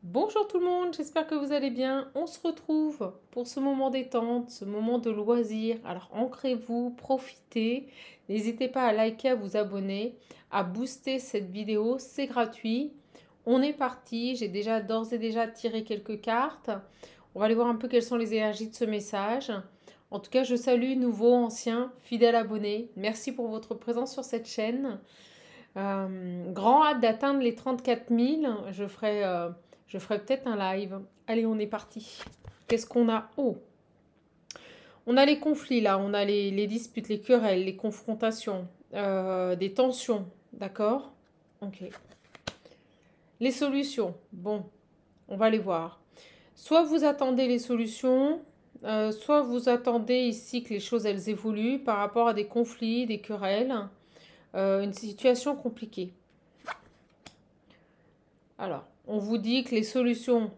Bonjour tout le monde, j'espère que vous allez bien. On se retrouve pour ce moment détente, ce moment de loisir. Alors ancrez-vous, profitez. N'hésitez pas à liker, à vous abonner, à booster cette vidéo, c'est gratuit. On est parti, j'ai déjà d'ores et déjà tiré quelques cartes. On va aller voir un peu quelles sont les énergies de ce message. En tout cas, je salue nouveaux, anciens, fidèles abonnés. Merci pour votre présence sur cette chaîne. Grand hâte d'atteindre les 34 000. Je ferai peut-être un live. Allez, on est parti. Qu'est-ce qu'on a? Oh, on a les conflits là, on a les disputes, les querelles, les confrontations, des tensions. D'accord? Ok. Les solutions. Bon, on va les voir. Soit vous attendez les solutions, soit vous attendez ici que les choses elles évoluent par rapport à des conflits, des querelles, une situation compliquée. Alors, on vous dit que les solutions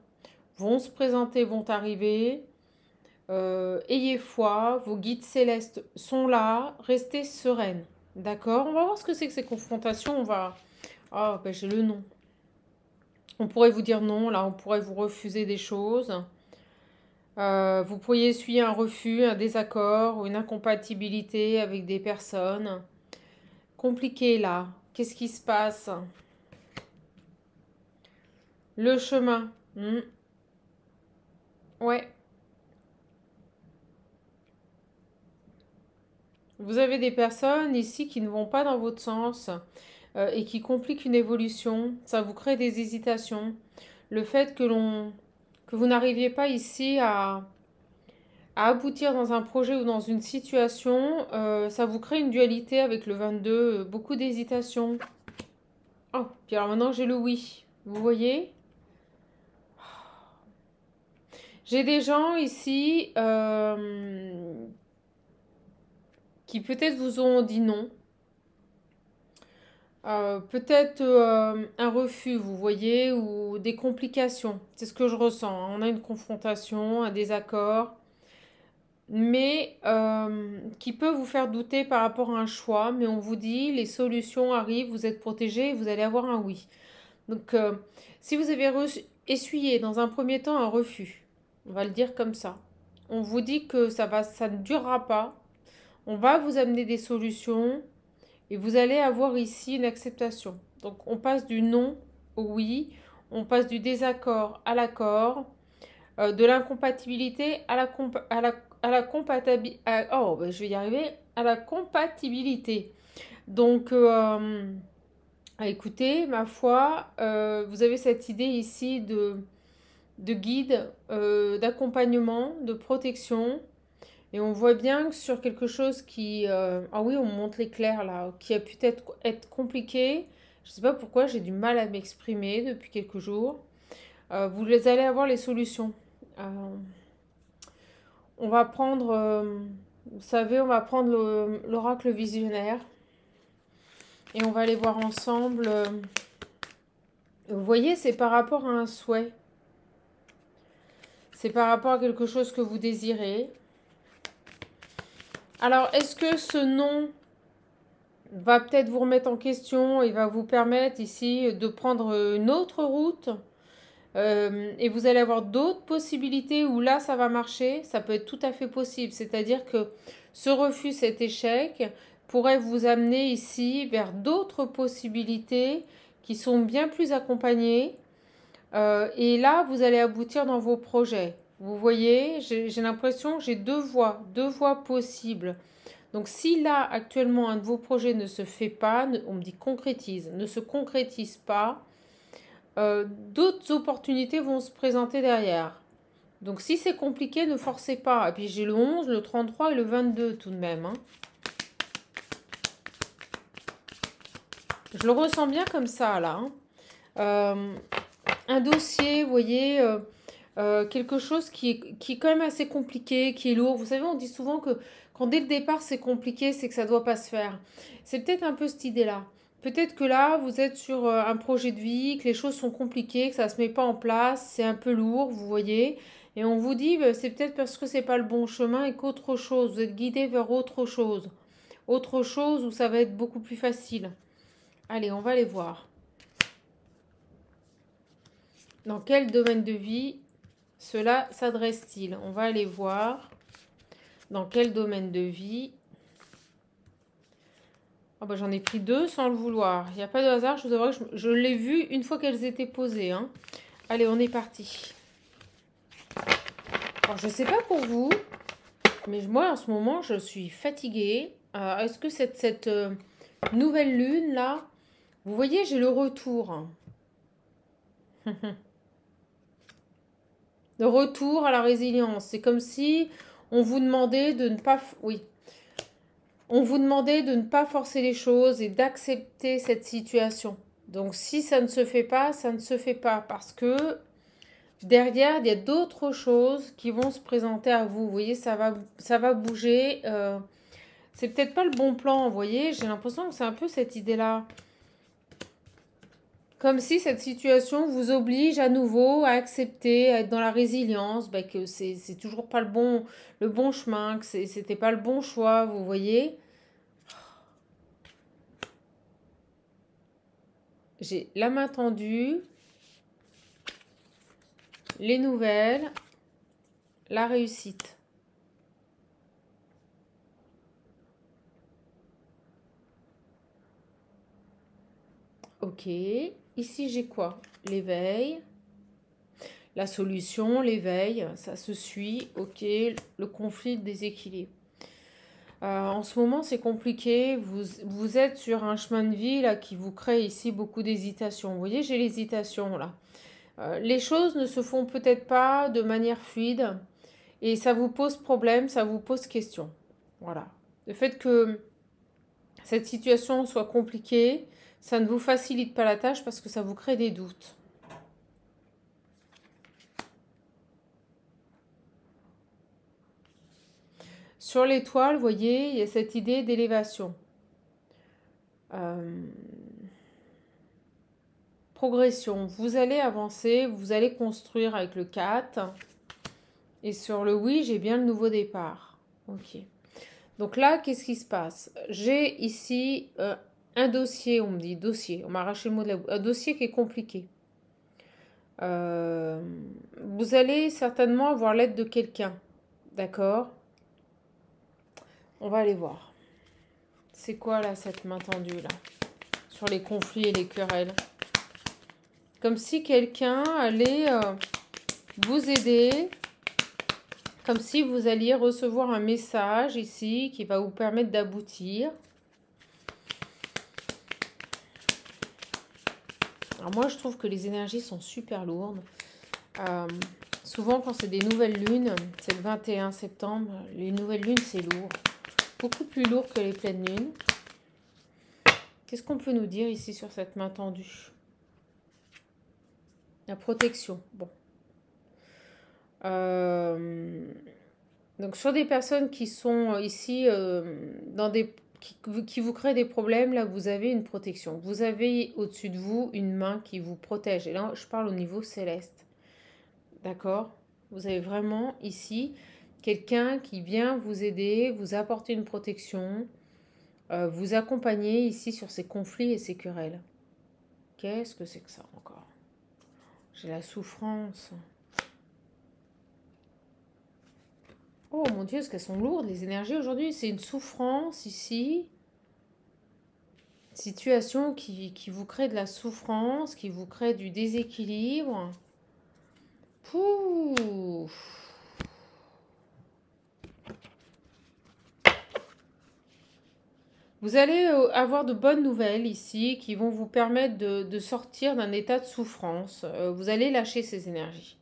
vont se présenter, vont arriver. Ayez foi, vos guides célestes sont là, restez sereine. D'accord? On va voir ce que c'est que ces confrontations. On va. Ah, ben j'ai le nom. On pourrait vous dire non, là, on pourrait vous refuser des choses. Vous pourriez essuyer un refus, un désaccord ou une incompatibilité avec des personnes. Compliqué là. Qu'est-ce qui se passe? Le chemin. Ouais. Vous avez des personnes ici qui ne vont pas dans votre sens et qui compliquent une évolution. Ça vous crée des hésitations. Le fait que vous n'arriviez pas ici à aboutir dans un projet ou dans une situation, ça vous crée une dualité avec le 22, beaucoup d'hésitations. Oh, puis alors maintenant j'ai le oui. Vous voyez? J'ai des gens ici qui peut-être vous ont dit non. Peut-être un refus, vous voyez, ou des complications. C'est ce que je ressens, hein. On a une confrontation, un désaccord, mais qui peut vous faire douter par rapport à un choix. Mais on vous dit, les solutions arrivent, vous êtes protégé et vous allez avoir un oui. Donc, si vous avez essuyé dans un premier temps un refus, on va le dire comme ça, on vous dit que ça ne durera pas. On va vous amener des solutions. Et vous allez avoir ici une acceptation. Donc on passe du non au oui, on passe du désaccord à l'accord, de l'incompatibilité à la compatibilité. Oh, ben, je vais y arriver. À la compatibilité. Donc, écoutez, ma foi, vous avez cette idée ici de guide, d'accompagnement, de protection. Et on voit bien que sur quelque chose qui... ah oui, on monte l'éclair là, qui a pu être compliqué. Je ne sais pas pourquoi, j'ai du mal à m'exprimer depuis quelques jours. Vous allez avoir les solutions. Euh, on va prendre... vous savez, on va prendre l'oracle visionnaire. Et on va aller voir ensemble. Vous voyez, c'est par rapport à un souhait. C'est par rapport à quelque chose que vous désirez. Alors, est-ce que ce non va peut-être vous remettre en question et va vous permettre ici de prendre une autre route et vous allez avoir d'autres possibilités où là ça va marcher, ça peut être tout à fait possible. C'est-à-dire que ce refus, cet échec pourrait vous amener ici vers d'autres possibilités qui sont bien plus accompagnées et là vous allez aboutir dans vos projets. Vous voyez, j'ai l'impression que j'ai deux voies possibles. Donc si là, actuellement, un de vos projets ne se fait pas, on me dit concrétise, ne se concrétise pas, d'autres opportunités vont se présenter derrière. Donc si c'est compliqué, ne forcez pas. Et puis j'ai le 11, le 33 et le 22 tout de même. Hein. Je le ressens bien comme ça là. Hein. Un dossier, vous voyez, quelque chose qui est quand même assez compliqué, qui est lourd. Vous savez, on dit souvent que quand dès le départ c'est compliqué, c'est que ça ne doit pas se faire. C'est peut-être un peu cette idée-là. Peut-être que là, vous êtes sur un projet de vie, que les choses sont compliquées, que ça ne se met pas en place, c'est un peu lourd, vous voyez. Et on vous dit, bah, c'est peut-être parce que c'est pas le bon chemin et qu'autre chose, vous êtes guidé vers autre chose. Autre chose où ça va être beaucoup plus facile. Allez, on va les voir. Dans quel domaine de vie cela s'adresse-t-il? On va aller voir. Dans quel domaine de vie? Oh bah, j'en ai pris deux sans le vouloir. Il n'y a pas de hasard. Je vous avoue que je l'ai vu une fois qu'elles étaient posées. Hein. Allez, on est parti. Alors, je ne sais pas pour vous, mais moi, en ce moment, je suis fatiguée. Est-ce que cette nouvelle lune, là, vous voyez, j'ai le retour. Le retour à la résilience. C'est comme si on vous demandait de ne pas... Oui. On vous demandait de ne pas forcer les choses et d'accepter cette situation. Donc, si ça ne se fait pas, ça ne se fait pas. Parce que derrière, il y a d'autres choses qui vont se présenter à vous. Vous voyez, ça va bouger. C'est peut-être pas le bon plan, vous voyez. J'ai l'impression que c'est un peu cette idée-là. Comme si cette situation vous oblige à nouveau à accepter, à être dans la résilience, bah, que c'est toujours pas le bon chemin, que c'était pas le bon choix, vous voyez. J'ai la main tendue, les nouvelles, la réussite. Ok, ici j'ai quoi? L'éveil, la solution, l'éveil, ça se suit. Ok, le conflit, le déséquilibre. En ce moment, c'est compliqué. Vous êtes sur un chemin de vie là, qui vous crée ici beaucoup d'hésitation. Vous voyez, j'ai l'hésitation là. Les choses ne se font peut-être pas de manière fluide et ça vous pose problème, ça vous pose question. Voilà. Le fait que cette situation soit compliquée, ça ne vous facilite pas la tâche parce que ça vous crée des doutes. Sur l'étoile, vous voyez, il y a cette idée d'élévation. Progression. Vous allez avancer, vous allez construire avec le 4. Et sur le oui, j'ai bien le nouveau départ. Ok. Donc là, qu'est-ce qui se passe? J'ai ici un dossier, on me dit dossier, on m'a arraché le mot de la bouche. Un dossier qui est compliqué. Vous allez certainement avoir l'aide de quelqu'un. D'accord? On va aller voir. C'est quoi là, cette main tendue là? Sur les conflits et les querelles. Comme si quelqu'un allait vous aider. Comme si vous alliez recevoir un message ici qui va vous permettre d'aboutir. Alors moi, je trouve que les énergies sont super lourdes. Souvent, quand c'est des nouvelles lunes, c'est le 21 septembre, les nouvelles lunes, c'est lourd. Beaucoup plus lourd que les pleines lunes. Qu'est-ce qu'on peut nous dire ici sur cette main tendue? La protection. Bon. Donc, sur des personnes qui sont ici dans des... qui vous créent des problèmes, là, vous avez une protection. Vous avez au-dessus de vous une main qui vous protège. Et là, je parle au niveau céleste. D'accord? Vous avez vraiment ici quelqu'un qui vient vous aider, vous apporter une protection, vous accompagner ici sur ces conflits et ces querelles. Qu'est-ce que c'est que ça encore? J'ai la souffrance. Oh mon Dieu, est-ce qu'elles sont lourdes les énergies aujourd'hui? C'est une souffrance ici. Situation qui vous crée de la souffrance, qui vous crée du déséquilibre. Pouh. Vous allez avoir de bonnes nouvelles ici qui vont vous permettre de sortir d'un état de souffrance. Vous allez lâcher ces énergies.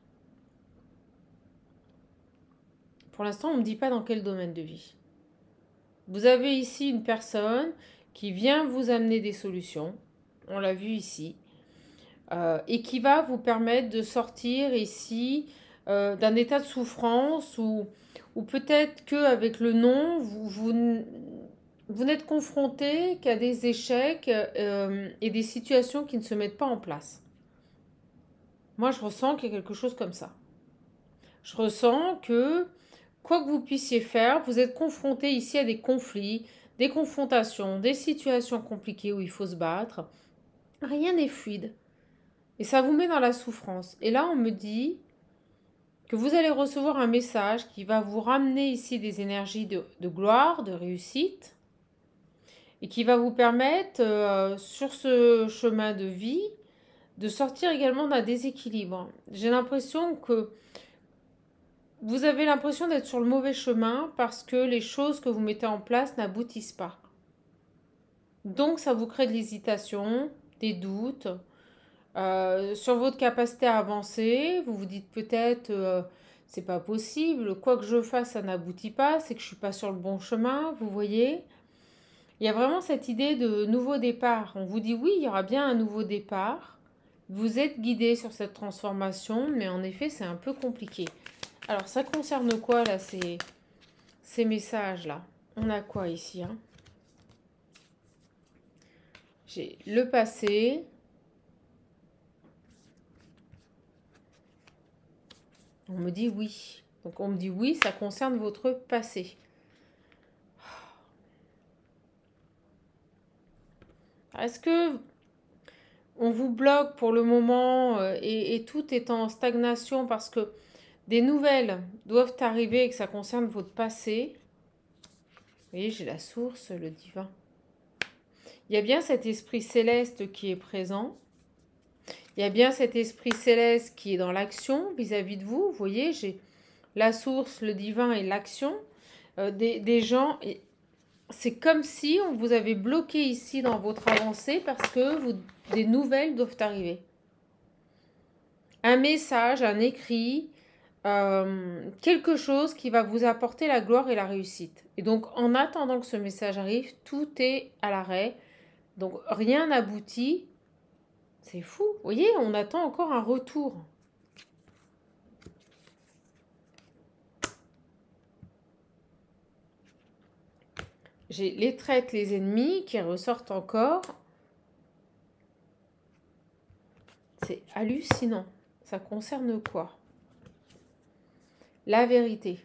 Pour l'instant, on ne me dit pas dans quel domaine de vie. Vous avez ici une personne qui vient vous amener des solutions. On l'a vu ici. Et qui va vous permettre de sortir ici d'un état de souffrance ou peut-être qu'avec le non, vous n'êtes confronté qu'à des échecs et des situations qui ne se mettent pas en place. Moi, je ressens qu'il y a quelque chose comme ça. Je ressens que, quoi que vous puissiez faire, vous êtes confronté ici à des conflits, des confrontations, des situations compliquées où il faut se battre. Rien n'est fluide. Et ça vous met dans la souffrance. Et là, on me dit que vous allez recevoir un message qui va vous ramener ici des énergies de gloire, de réussite, et qui va vous permettre, sur ce chemin de vie, de sortir également d'un déséquilibre. J'ai l'impression que vous avez l'impression d'être sur le mauvais chemin parce que les choses que vous mettez en place n'aboutissent pas. Donc ça vous crée de l'hésitation, des doutes sur votre capacité à avancer. Vous vous dites peut-être c'est pas possible, quoi que je fasse ça n'aboutit pas, c'est que je suis pas sur le bon chemin, vous voyez. Il y a vraiment cette idée de nouveau départ. On vous dit oui, il y aura bien un nouveau départ. Vous êtes guidé sur cette transformation, mais en effet c'est un peu compliqué. Alors ça concerne quoi là ces messages là? On a quoi ici hein? J'ai le passé. On me dit oui. Donc on me dit oui, ça concerne votre passé. Est-ce que on vous bloque pour le moment et tout est en stagnation parce que des nouvelles doivent arriver et que ça concerne votre passé? Vous voyez, j'ai la source, le divin. Il y a bien cet esprit céleste qui est présent. Il y a bien cet esprit céleste qui est dans l'action vis-à-vis de vous. Vous voyez, j'ai la source, le divin et l'action. Des gens, c'est comme si on vous avait bloqué ici dans votre avancée parce que des nouvelles doivent arriver. Un message, un écrit, quelque chose qui va vous apporter la gloire et la réussite. Et donc, en attendant que ce message arrive, tout est à l'arrêt. Donc, rien n'aboutit. C'est fou. Vous voyez, on attend encore un retour. J'ai les traites, les ennemis qui ressortent encore. C'est hallucinant. Ça concerne quoi? La vérité.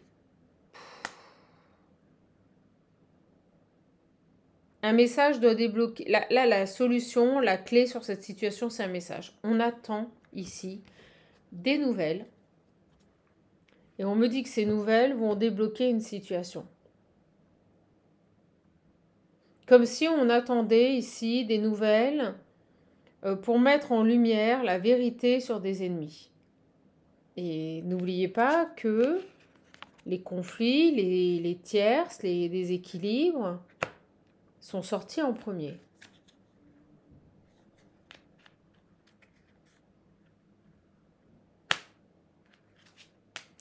Un message doit débloquer. Là, la solution, la clé sur cette situation, c'est un message. On attend ici des nouvelles. Et on me dit que ces nouvelles vont débloquer une situation. Comme si on attendait ici des nouvelles pour mettre en lumière la vérité sur des ennemis. Et n'oubliez pas que les conflits, les tierces, les déséquilibres sont sortis en premier.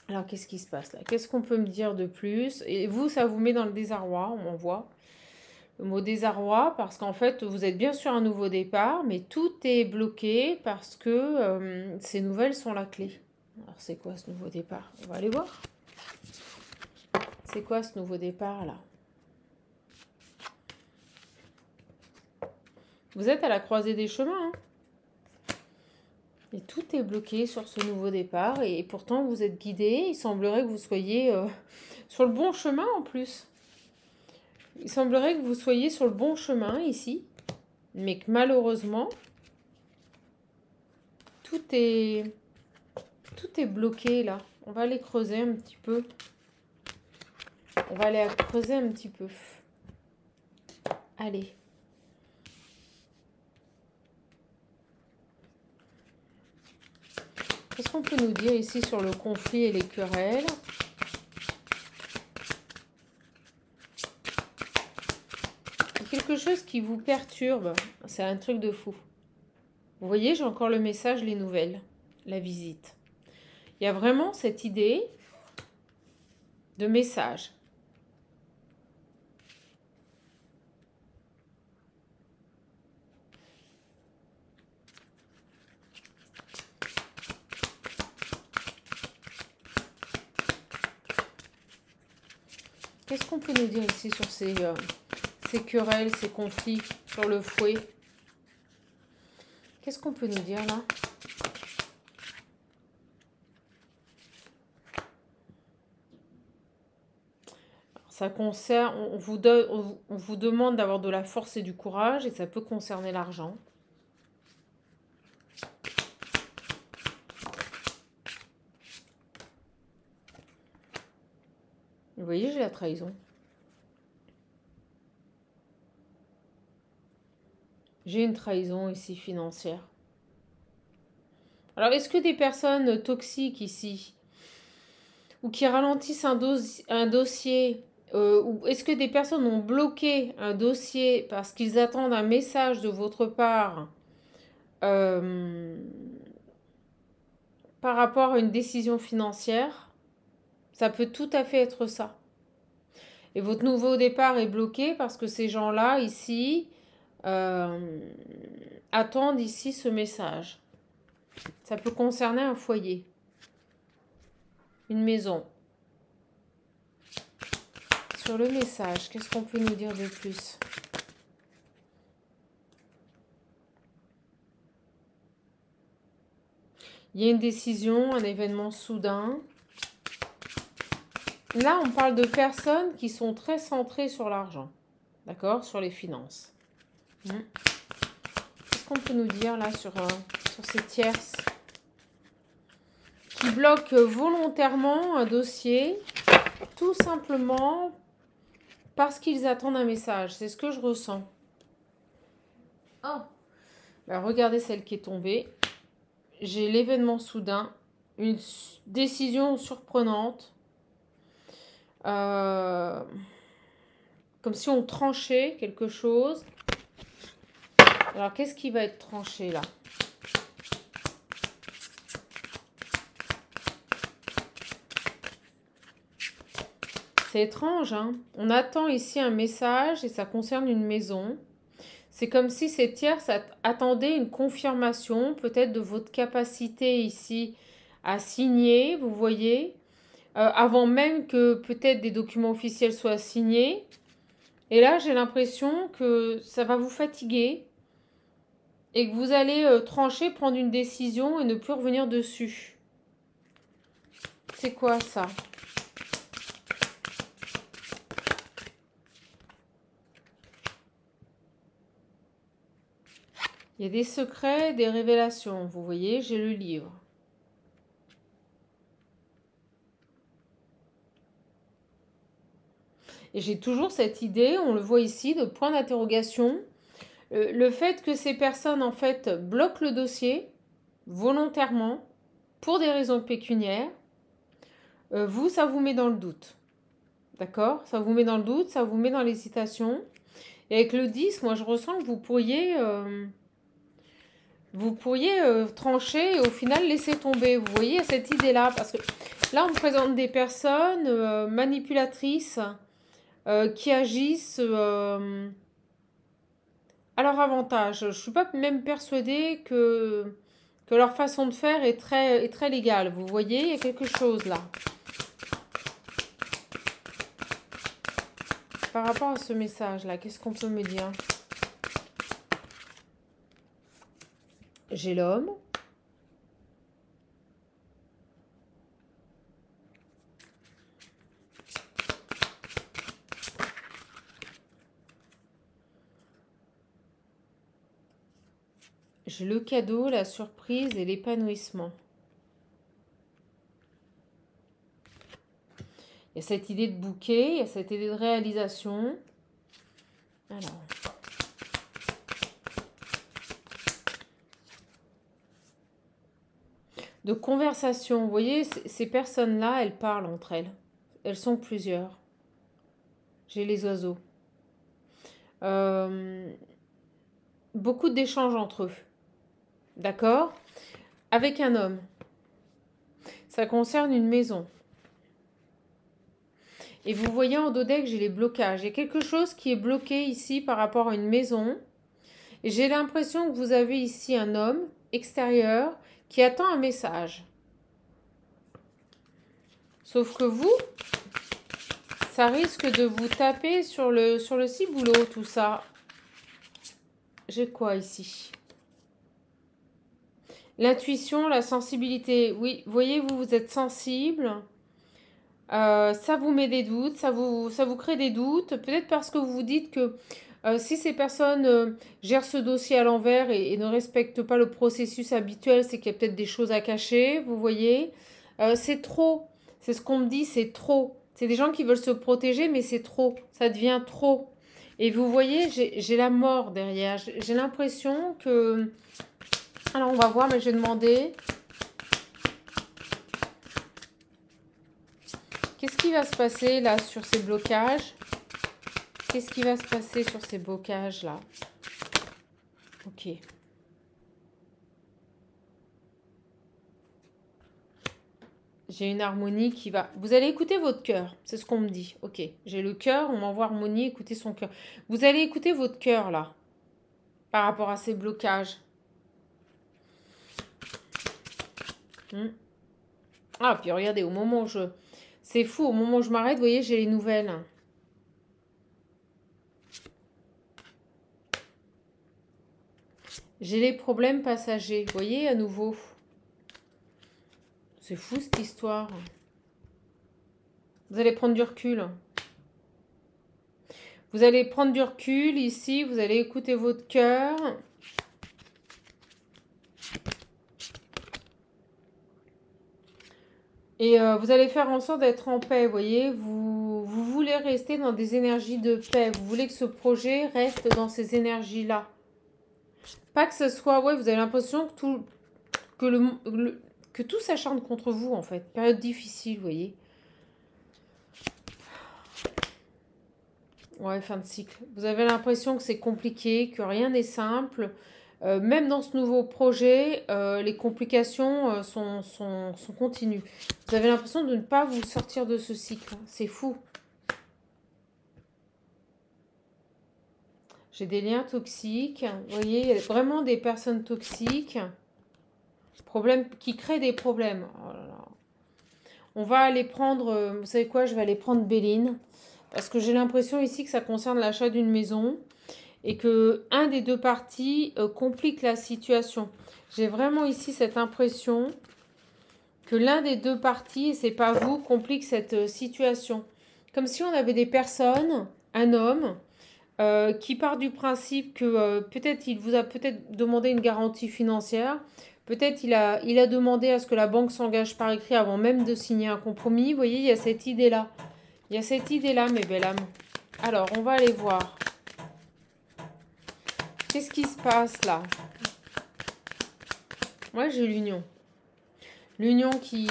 Alors, qu'est-ce qui se passe là? Qu'est-ce qu'on peut me dire de plus? Et vous, ça vous met dans le désarroi, on voit. Le mot désarroi, parce qu'en fait, vous êtes bien sur un nouveau départ, mais tout est bloqué parce que ces nouvelles sont la clé. Alors, c'est quoi ce nouveau départ? On va aller voir. C'est quoi ce nouveau départ là? Vous êtes à la croisée des chemins. Hein, et tout est bloqué sur ce nouveau départ. Et pourtant, vous êtes guidé. Il semblerait que vous soyez sur le bon chemin en plus. Il semblerait que vous soyez sur le bon chemin ici. Mais que malheureusement, tout est bloqué là. On va aller creuser un petit peu. On va aller creuser un petit peu. Allez. Qu'est-ce qu'on peut nous dire ici sur le conflit et les querelles? Quelque chose qui vous perturbe. C'est un truc de fou. Vous voyez, j'ai encore le message, les nouvelles, la visite. Il y a vraiment cette idée de message. Qu'est-ce qu'on peut nous dire ici sur ces querelles, ces conflits, sur le fouet? Qu'est-ce qu'on peut nous dire là? Ça concerne, on vous demande d'avoir de la force et du courage et ça peut concerner l'argent. Vous voyez, j'ai la trahison. J'ai une trahison ici financière. Alors, est-ce que des personnes toxiques ici, ou qui ralentissent un dossier, ou est-ce que des personnes ont bloqué un dossier parce qu'ils attendent un message de votre part par rapport à une décision financière? Ça peut tout à fait être ça. Et votre nouveau départ est bloqué parce que ces gens-là, ici, attendent ici ce message. Ça peut concerner un foyer, une maison. Sur le message, qu'est-ce qu'on peut nous dire de plus? Il y a une décision, un événement soudain. Là, on parle de personnes qui sont très centrées sur l'argent, d'accord, sur les finances. Qu'est-ce qu'on peut nous dire là sur ces tierces qui bloquent volontairement un dossier, tout simplement parce qu'ils attendent un message? C'est ce que je ressens. Oh. Ben, regardez celle qui est tombée. J'ai l'événement soudain, une décision surprenante. Comme si on tranchait quelque chose. Alors, qu'est-ce qui va être tranché là? C'est étrange, hein? On attend ici un message et ça concerne une maison. C'est comme si ces tierces attendaient une confirmation, peut-être de votre capacité ici à signer, vous voyez, avant même que peut-être des documents officiels soient signés. Et là, j'ai l'impression que ça va vous fatiguer et que vous allez trancher, prendre une décision et ne plus revenir dessus. C'est quoi ça? Il y a des secrets, des révélations. Vous voyez, j'ai le livre. Et j'ai toujours cette idée, on le voit ici, de point d'interrogation. Le fait que ces personnes, en fait, bloquent le dossier volontairement pour des raisons pécuniaires, vous, ça vous met dans le doute. D'accord? Ça vous met dans le doute, ça vous met dans l'hésitation. Et avec le 10, moi, je ressens que vous pourriez trancher et au final laisser tomber. Vous voyez, cette idée-là. Parce que là, on me présente des personnes manipulatrices qui agissent à leur avantage. Je ne suis pas même persuadée que leur façon de faire est très légale. Vous voyez, il y a quelque chose là. Par rapport à ce message-là, qu'est-ce qu'on peut me dire? J'ai l'homme. J'ai le cadeau, la surprise et l'épanouissement. Il y a cette idée de bouquet, il y a cette idée de réalisation. Alors. De conversation. Vous voyez, ces personnes-là, elles parlent entre elles. Elles sont plusieurs. J'ai les oiseaux. Beaucoup d'échanges entre eux. D'accord? Avec un homme. Ça concerne une maison. Et vous voyez en dos deck, j'ai les blocages. Il y a quelque chose qui est bloqué ici par rapport à une maison. Et j'ai l'impression que vous avez ici un homme extérieur qui attend un message. Sauf que vous, ça risque de vous taper sur le ciboulot, tout ça. J'ai quoi ici? L'intuition, la sensibilité. Oui, vous voyez, vous êtes sensible. Ça vous met des doutes, ça vous crée des doutes. Peut-être parce que vous vous dites que si ces personnes gèrent ce dossier à l'envers et ne respectent pas le processus habituel, c'est qu'il y a peut-être des choses à cacher, vous voyez. C'est trop. C'est ce qu'on me dit, c'est trop. C'est des gens qui veulent se protéger, mais c'est trop. Ça devient trop. Et vous voyez, j'ai la mort derrière. J'ai l'impression que... Alors, on va voir, mais je vais demander... Qu'est-ce qui va se passer, là, sur ces blocages? Qu'est-ce qui va se passer sur ces blocages, là? Ok. J'ai une harmonie qui va... Vous allez écouter votre cœur, c'est ce qu'on me dit. Ok, j'ai le cœur, on m'envoie harmonie, écoutez son cœur. Vous allez écouter votre cœur, là, par rapport à ces blocages. Ah, puis regardez, au moment où je... C'est fou, au moment où je m'arrête, vous voyez, j'ai les nouvelles. J'ai les problèmes passagers, vous voyez, à nouveau. C'est fou, cette histoire. Vous allez prendre du recul. Vous allez prendre du recul ici, vous allez écouter votre cœur. Et vous allez faire en sorte d'être en paix, vous voyez. Vous voulez rester dans des énergies de paix. Vous voulez que ce projet reste dans ces énergies-là. Pas que ce soit... Ouais, vous avez l'impression que tout s'acharne contre vous, en fait. Période difficile, vous voyez. Ouais, fin de cycle. Vous avez l'impression que c'est compliqué, que rien n'est simple. Même dans ce nouveau projet, les complications sont continues. Vous avez l'impression de ne pas vous sortir de ce cycle. C'est fou. J'ai des liens toxiques. Vous voyez, il y a vraiment des personnes toxiques. Problèmes qui créent des problèmes. Oh là là. On va aller prendre... vous savez quoi? Je vais aller prendre Béline. Parce que j'ai l'impression ici que ça concerne l'achat d'une maison. Et que un des deux parties complique la situation. J'ai vraiment ici cette impression que l'un des deux parties, et c'est pas vous, complique cette situation. Comme si on avait des personnes, un homme, qui part du principe que peut-être il vous a peut-être demandé une garantie financière, peut-être il a demandé à ce que la banque s'engage par écrit avant même de signer un compromis. Vous voyez, il y a cette idée-là. Il y a cette idée-là, mes belles âmes. Alors, on va aller voir. Qu'est-ce qui se passe là? Moi, j'ai l'union. L'union qui...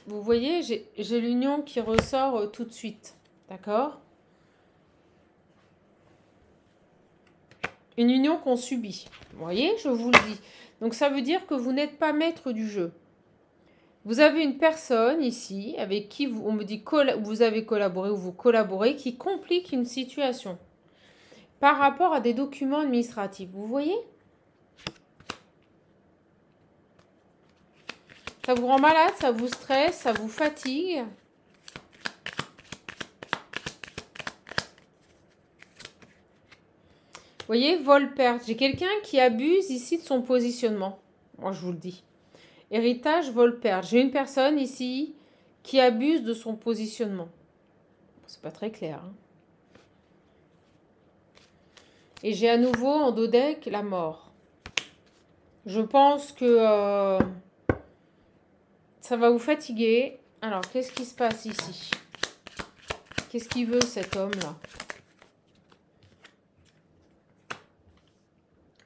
Vous voyez, j'ai l'union qui ressort tout de suite. D'accord? Une union qu'on subit. Vous voyez, je vous le dis. Donc, ça veut dire que vous n'êtes pas maître du jeu. Vous avez une personne ici avec qui on me dit vous avez collaboré ou vous collaborez qui complique une situation. Par rapport à des documents administratifs. Vous voyez? Ça vous rend malade, ça vous stresse, ça vous fatigue. Vous voyez, vol-perte. J'ai quelqu'un qui abuse ici de son positionnement. Moi, je vous le dis. Héritage, vol-perte. J'ai une personne ici qui abuse de son positionnement. C'est pas très clair, hein. Et j'ai à nouveau en dos deck la mort. Je pense que ça va vous fatiguer. Alors, qu'est-ce qui se passe ici? Qu'est-ce qu'il veut cet homme-là?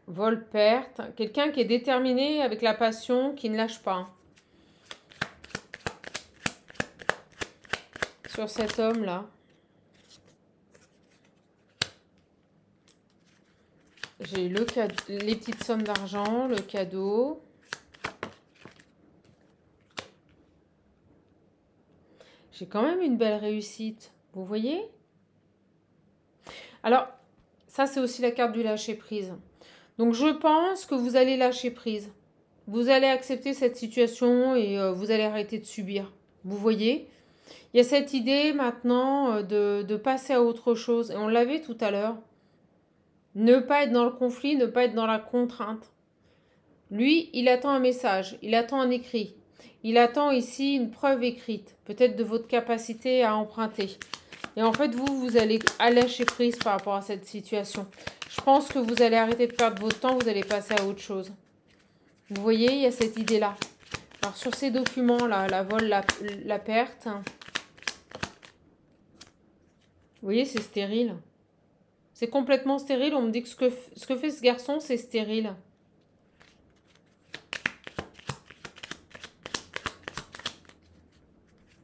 Vol-perte. Quelqu'un qui est déterminé avec la passion, qui ne lâche pas. Sur cet homme-là. J'ai les petites sommes d'argent, le cadeau. J'ai quand même une belle réussite. Vous voyez? Alors, ça c'est aussi la carte du lâcher-prise. Donc, je pense que vous allez lâcher prise. Vous allez accepter cette situation et vous allez arrêter de subir. Vous voyez? Il y a cette idée maintenant de passer à autre chose. Et on l'avait tout à l'heure. Ne pas être dans le conflit, ne pas être dans la contrainte. Lui, il attend un message, il attend un écrit. Il attend ici une preuve écrite, peut-être de votre capacité à emprunter. Et en fait, vous allez lâcher prise par rapport à cette situation. Je pense que vous allez arrêter de perdre votre temps, vous allez passer à autre chose. Vous voyez, il y a cette idée-là. Alors, sur ces documents-là, la vol, la perte. Vous voyez, c'est stérile. C'est complètement stérile. On me dit que ce que fait ce garçon, c'est stérile.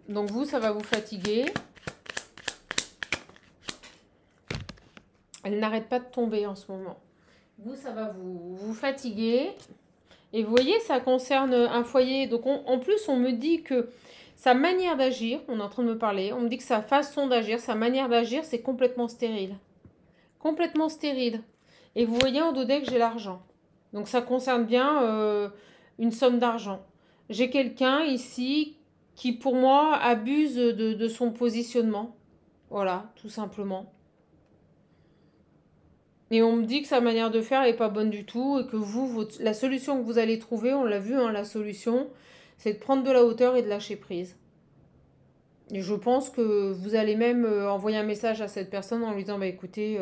Donc vous, ça va vous fatiguer. Elle n'arrête pas de tomber en ce moment. Vous, ça va vous fatiguer. Et vous voyez, ça concerne un foyer. Donc en plus, on me dit que sa manière d'agir, on est en train de me parler, on me dit que sa façon d'agir, sa manière d'agir, c'est complètement stérile. Complètement stérile. Et vous voyez, en dos deck, j'ai l'argent. Donc ça concerne bien une somme d'argent. J'ai quelqu'un ici qui, pour moi, abuse de son positionnement. Voilà, tout simplement. Et on me dit que sa manière de faire n'est pas bonne du tout et que vous, la solution que vous allez trouver, on l'a vu, hein, la solution, c'est de prendre de la hauteur et de lâcher prise. Et je pense que vous allez même envoyer un message à cette personne en lui disant, bah écoutez,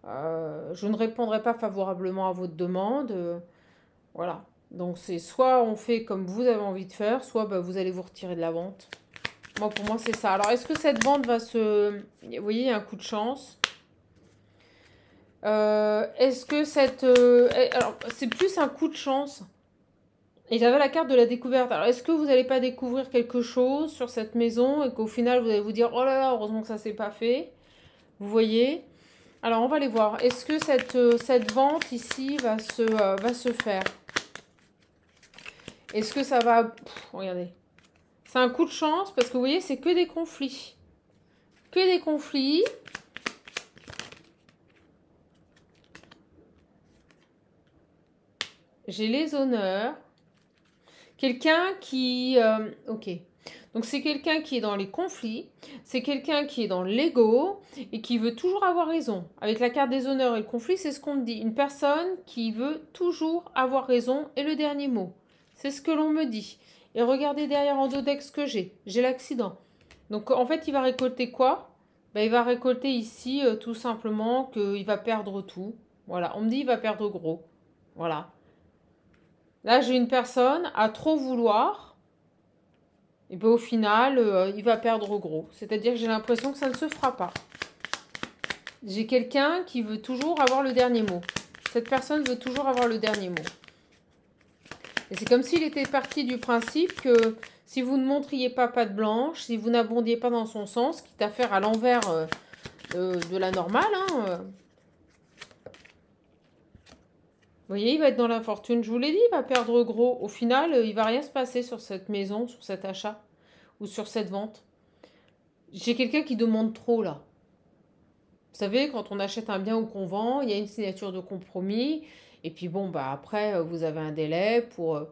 je ne répondrai pas favorablement à votre demande. Voilà. Donc c'est soit on fait comme vous avez envie de faire, soit bah, vous allez vous retirer de la vente. Moi, pour moi, c'est ça. Alors, est-ce que cette vente va se... Vous voyez, il y a un coup de chance. Est-ce que cette... Alors, c'est plus un coup de chance. Et j'avais la carte de la découverte. Alors, est-ce que vous n'allez pas découvrir quelque chose sur cette maison et qu'au final, vous allez vous dire, oh là là, heureusement que ça s'est pas fait. Vous voyez? Alors, on va aller voir. Est-ce que cette vente ici va se faire? Est-ce que ça va... regardez. C'est un coup de chance parce que vous voyez, c'est que des conflits. Que des conflits. J'ai les honneurs. Quelqu'un qui... ok. Donc c'est quelqu'un qui est dans les conflits. C'est quelqu'un qui est dans l'ego et qui veut toujours avoir raison. Avec la carte des honneurs et le conflit, c'est ce qu'on me dit. Une personne qui veut toujours avoir raison et le dernier mot. C'est ce que l'on me dit. Et regardez derrière en dos deck ce que j'ai. J'ai l'accident. Donc en fait, il va récolter quoi? Ben, il va récolter ici tout simplement qu'il va perdre tout. Voilà, on me dit il va perdre gros. Voilà. Là, j'ai une personne à trop vouloir. Et bien au final, il va perdre gros. C'est-à-dire que j'ai l'impression que ça ne se fera pas. J'ai quelqu'un qui veut toujours avoir le dernier mot. Cette personne veut toujours avoir le dernier mot. Et c'est comme s'il était parti du principe que si vous ne montriez pas patte blanche, si vous n'abondiez pas dans son sens, quitte à faire à l'envers de la normale, hein, vous voyez, il va être dans l'infortune. Je vous l'ai dit, il va perdre gros. Au final, il ne va rien se passer sur cette maison, sur cet achat ou sur cette vente. J'ai quelqu'un qui demande trop, là. Vous savez, quand on achète un bien ou qu'on vend, il y a une signature de compromis. Et puis bon, bah après, vous avez un délai pour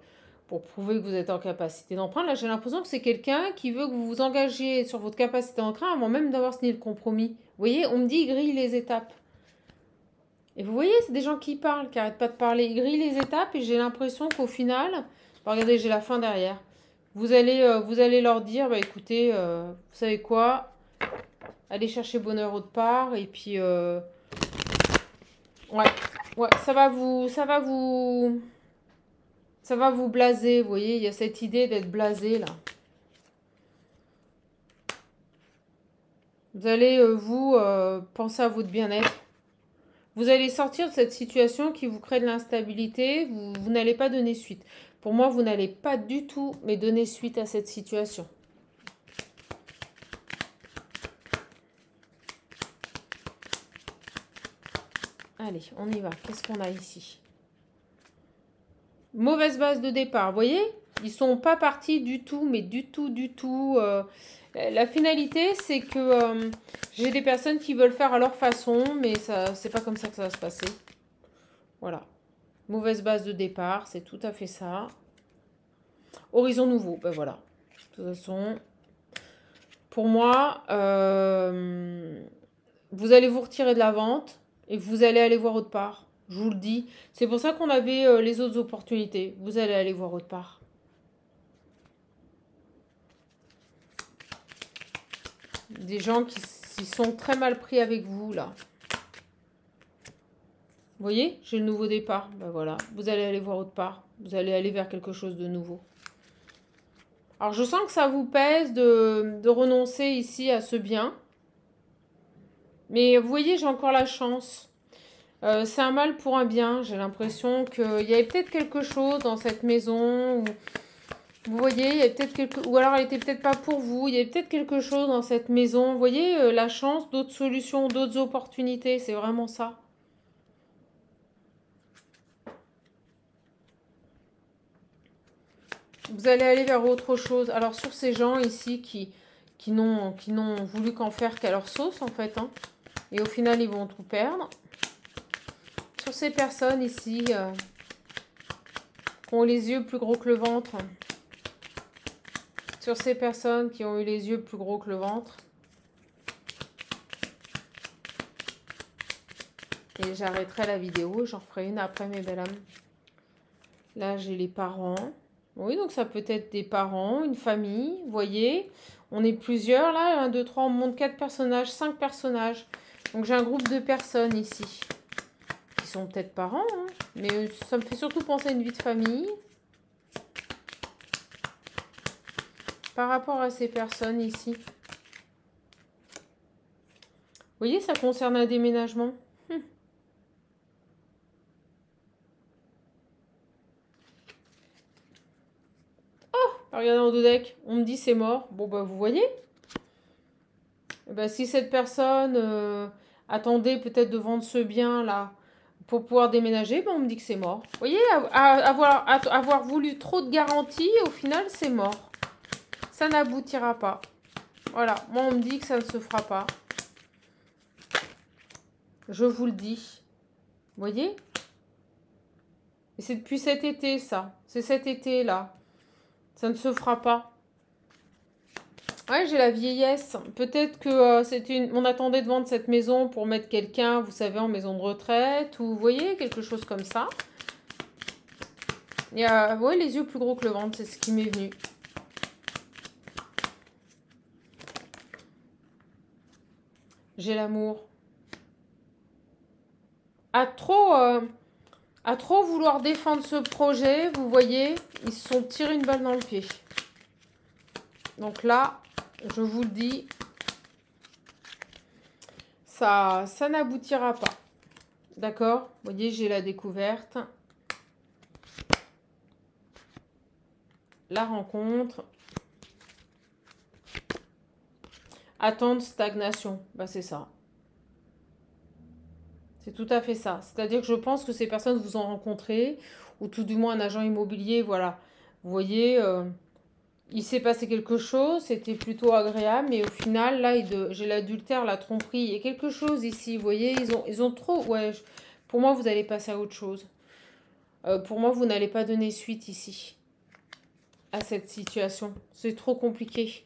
prouver que vous êtes en capacité d'emprunt. Là, j'ai l'impression que c'est quelqu'un qui veut que vous vous engagiez sur votre capacité d'emprunt avant même d'avoir signé le compromis. Vous voyez, on me dit, il grille les étapes. Et vous voyez, c'est des gens qui parlent, qui n'arrêtent pas de parler. Ils grillent les étapes et j'ai l'impression qu'au final, regardez, j'ai la fin derrière. Vous allez leur dire, bah écoutez, vous savez quoi, allez chercher bonheur autre part et puis ouais, ça va vous blaser. Vous voyez, il y a cette idée d'être blasé là. Vous allez penser à votre bien-être. Vous allez sortir de cette situation qui vous crée de l'instabilité. Vous n'allez pas donner suite. Pour moi, vous n'allez pas du tout mais donner suite à cette situation. Allez, on y va. Qu'est-ce qu'on a ici? Mauvaise base de départ. Vous voyez? Ils sont pas partis du tout, mais du tout, du tout. La finalité, c'est que j'ai des personnes qui veulent faire à leur façon, mais ça, c'est pas comme ça que ça va se passer. Voilà. Mauvaise base de départ, c'est tout à fait ça. Horizon nouveau, ben voilà. De toute façon, pour moi, vous allez vous retirer de la vente et vous allez aller voir autre part. Je vous le dis. C'est pour ça qu'on avait les autres opportunités. Vous allez aller voir autre part. Des gens qui sont très mal pris avec vous, là. Vous voyez, j'ai le nouveau départ. Ben voilà, vous allez aller voir autre part. Vous allez aller vers quelque chose de nouveau. Alors, je sens que ça vous pèse de renoncer ici à ce bien. Mais vous voyez, j'ai encore la chance. C'est un mal pour un bien. J'ai l'impression qu'il y avait peut-être quelque chose dans cette maison. Vous voyez, il y a peut-être quelque... Ou alors elle était peut-être pas pour vous. Il y avait peut-être quelque chose dans cette maison. Vous voyez, la chance, d'autres solutions, d'autres opportunités. C'est vraiment ça. Vous allez aller vers autre chose. Alors sur ces gens ici qui n'ont voulu qu'en faire qu'à leur sauce en fait. Hein, et au final ils vont tout perdre. Sur ces personnes ici qui ont les yeux plus gros que le ventre. Sur ces personnes qui ont eu les yeux plus gros que le ventre. Et j'arrêterai la vidéo. J'en ferai une après mes belles âmes. Là j'ai les parents. Oui, donc ça peut être des parents, une famille, vous voyez. On est plusieurs là, 1, 2, 3, on monte 4 personnages, 5 personnages. Donc j'ai un groupe de personnes ici. Qui sont peut-être parents, hein, mais ça me fait surtout penser à une vie de famille. Par rapport à ces personnes ici. Vous voyez, ça concerne un déménagement. Regardez en deux decks, on me dit c'est mort. Bon bah vous voyez. Bah, si cette personne attendait peut-être de vendre ce bien là pour pouvoir déménager, bah, on me dit que c'est mort. Vous voyez, avoir voulu trop de garanties, au final c'est mort. Ça n'aboutira pas. Voilà, moi on me dit que ça ne se fera pas. Je vous le dis. Vous voyez? Et c'est depuis cet été ça. C'est cet été là. Ça ne se fera pas. Ouais, j'ai la vieillesse. Peut-être que on attendait de vendre cette maison pour mettre quelqu'un, vous savez, en maison de retraite. Ou vous voyez, quelque chose comme ça. Il y a, ouais, les yeux plus gros que le ventre, c'est ce qui m'est venu. J'ai l'amour. À trop vouloir défendre ce projet, vous voyez, ils se sont tirés une balle dans le pied. Donc là, je vous le dis, ça n'aboutira pas. D'accord? Vous voyez, j'ai la découverte. La rencontre. Attente, stagnation. Bah, c'est ça. C'est tout à fait ça. C'est-à-dire que je pense que ces personnes vous ont rencontré, ou tout du moins un agent immobilier, voilà. Vous voyez, il s'est passé quelque chose, c'était plutôt agréable, mais au final, là, j'ai l'adultère, la tromperie, il y a quelque chose ici, vous voyez, ils ont trop... Ouais, pour moi, vous allez passer à autre chose. Pour moi, vous n'allez pas donner suite ici, à cette situation. C'est trop compliqué.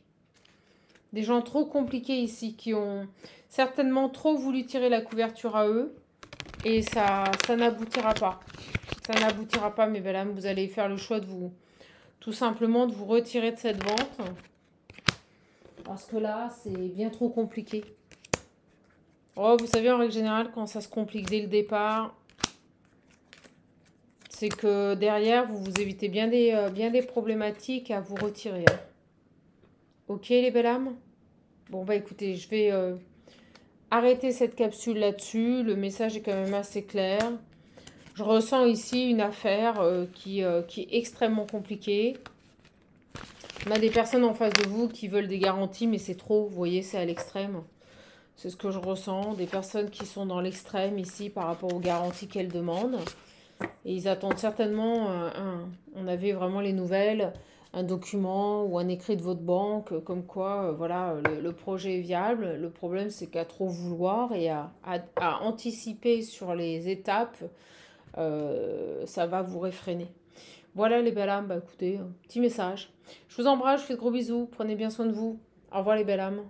Des gens trop compliqués ici, qui ont certainement trop voulu tirer la couverture à eux, et ça n'aboutira pas. Ça n'aboutira pas, mes belles âmes. Vous allez faire le choix de vous... Tout simplement de vous retirer de cette vente. Parce que là, c'est bien trop compliqué. Oh, vous savez, en règle générale, quand ça se complique dès le départ, c'est que derrière, vous vous évitez bien des problématiques à vous retirer. Hein. Ok, les belles âmes? Bon, bah écoutez, je vais arrêter cette capsule là-dessus. Le message est quand même assez clair. Je ressens ici une affaire qui est extrêmement compliquée. On a des personnes en face de vous qui veulent des garanties, mais c'est trop, vous voyez, c'est à l'extrême. C'est ce que je ressens. Des personnes qui sont dans l'extrême ici par rapport aux garanties qu'elles demandent. Et ils attendent certainement, on avait vraiment les nouvelles, un document ou un écrit de votre banque, comme quoi, voilà, le projet est viable. Le problème, c'est qu'à trop vouloir et à anticiper sur les étapes, ça va vous réfréner. Voilà les belles âmes, bah écoutez, petit message. Je vous embrasse, je vous fais de gros bisous, prenez bien soin de vous. Au revoir les belles âmes.